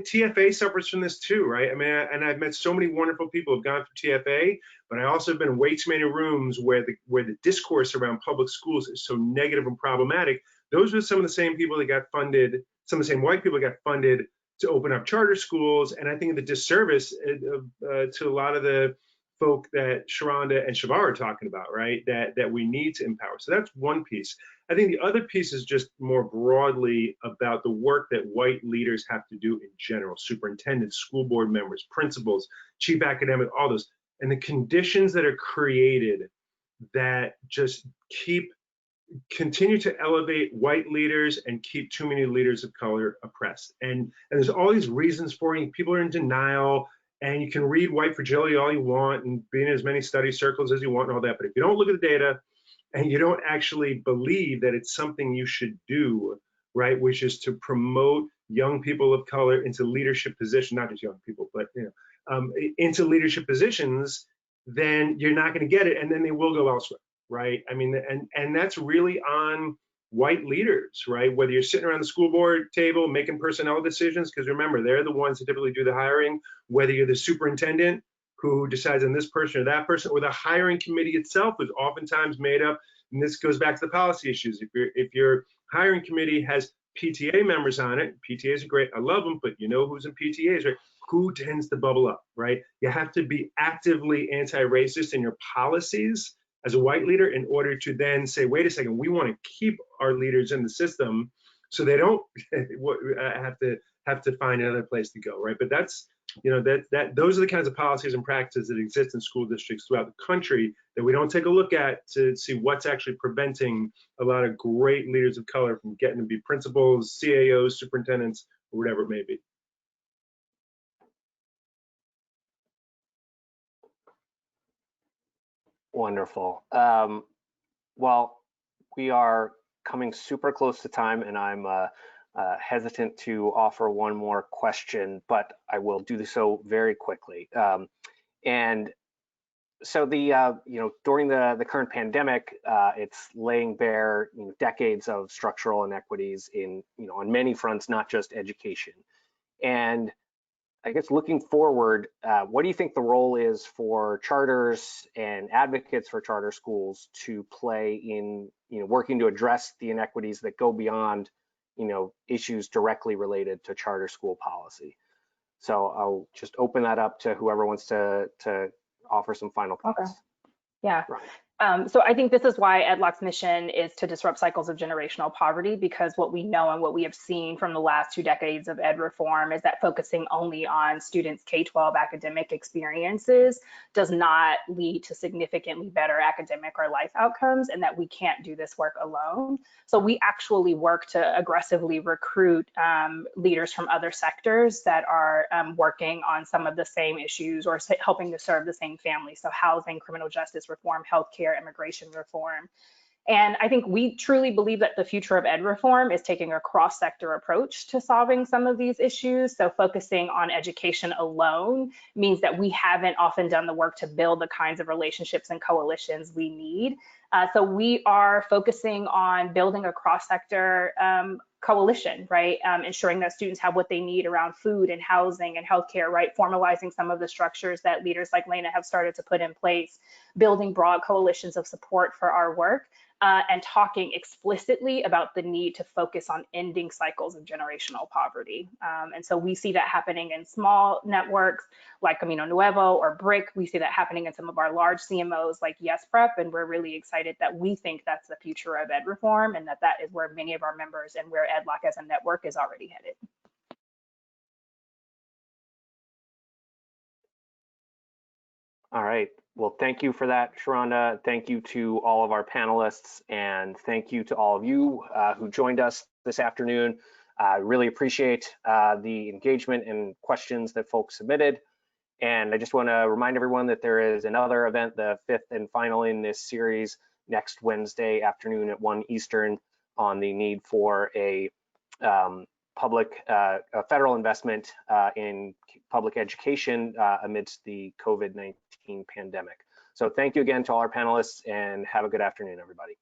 TFA suffers from this too, right? I mean, and I've met so many wonderful people who've gone through TFA, but I also have been in way too many rooms where the discourse around public schools is so negative and problematic. Those were some of the same people that got funded, some of the same white people got funded to open up charter schools. And I think the disservice to a lot of the folk that Sharonda and Shavar are talking about, right, that we need to empower. So that's one piece. I think the other piece is just more broadly about the work that white leaders have to do in general: superintendents, school board members, principals, chief academic, all those, and the conditions that are created that just continue to elevate white leaders and keep too many leaders of color oppressed. And there's all these reasons for it. People are in denial, and you can read white fragility all you want and be in as many study circles as you want and all that, but if you don't look at the data and you don't actually believe that it's something you should do, right, which is to promote young people of color into leadership positions, not just young people, but into leadership positions, then you're not going to get it, and then they will go elsewhere, right? I mean, and that's really on white leaders, right? Whether you're sitting around the school board table making personnel decisions, because remember, they're the ones that typically do the hiring, whether you're the superintendent who decides on this person or that person, or the hiring committee itself is oftentimes made up, and this goes back to the policy issues. If your hiring committee has PTA members on it, PTAs are great, I love them, but you know who's in PTAs, right? Who tends to bubble up, right? You have to be actively anti-racist in your policies as a white leader in order to then say, wait a second, we want to keep our leaders in the system so they don't have to find another place to go, right? But that's, you know, those are the kinds of policies and practices that exist in school districts throughout the country that we don't take a look at to see what's actually preventing a lot of great leaders of color from getting to be principals, CAOs, superintendents, or whatever it may be. Wonderful. Well, we are coming super close to time, and I'm hesitant to offer one more question, but I will do so very quickly. And so during the current pandemic, it's laying bare decades of structural inequities in on many fronts, not just education. And I guess looking forward, what do you think the role is for charters and advocates for charter schools to play in working to address the inequities that go beyond issues directly related to charter school policy? So I'll just open that up to whoever wants to offer some final thoughts. Okay. Yeah. Right. So I think this is why EdLoc's mission is to disrupt cycles of generational poverty, because what we know and what we have seen from the last 2 decades of ed reform is that focusing only on students' K-12 academic experiences does not lead to significantly better academic or life outcomes, and that we can't do this work alone. So we actually work to aggressively recruit leaders from other sectors that are working on some of the same issues or helping to serve the same families. So housing, criminal justice reform, healthcare, immigration reform. And I think we truly believe that the future of ed reform is taking a cross-sector approach to solving some of these issues. So focusing on education alone means that we haven't often done the work to build the kinds of relationships and coalitions we need. So we are focusing on building a cross-sector coalition, right? Ensuring that students have what they need around food and housing and healthcare, right? Formalizing some of the structures that leaders like Lena have started to put in place, building broad coalitions of support for our work, and talking explicitly about the need to focus on ending cycles of generational poverty. And so we see that happening in small networks like Camino Nuevo or BRIC. We see that happening in some of our large CMOs like Yes Prep, and we're really excited that we think that's the future of ed reform, and that is where many of our members and where EdLoc as a network is already headed. All right. Well, thank you for that, Sharonda. Thank you to all of our panelists, and thank you to all of you who joined us this afternoon. I really appreciate the engagement and questions that folks submitted. And I just want to remind everyone that there is another event, the 5th and final in this series, next Wednesday afternoon at 1 Eastern, on the need for a federal investment in public education amidst the COVID-19 pandemic. So thank you again to all our panelists, and have a good afternoon, everybody.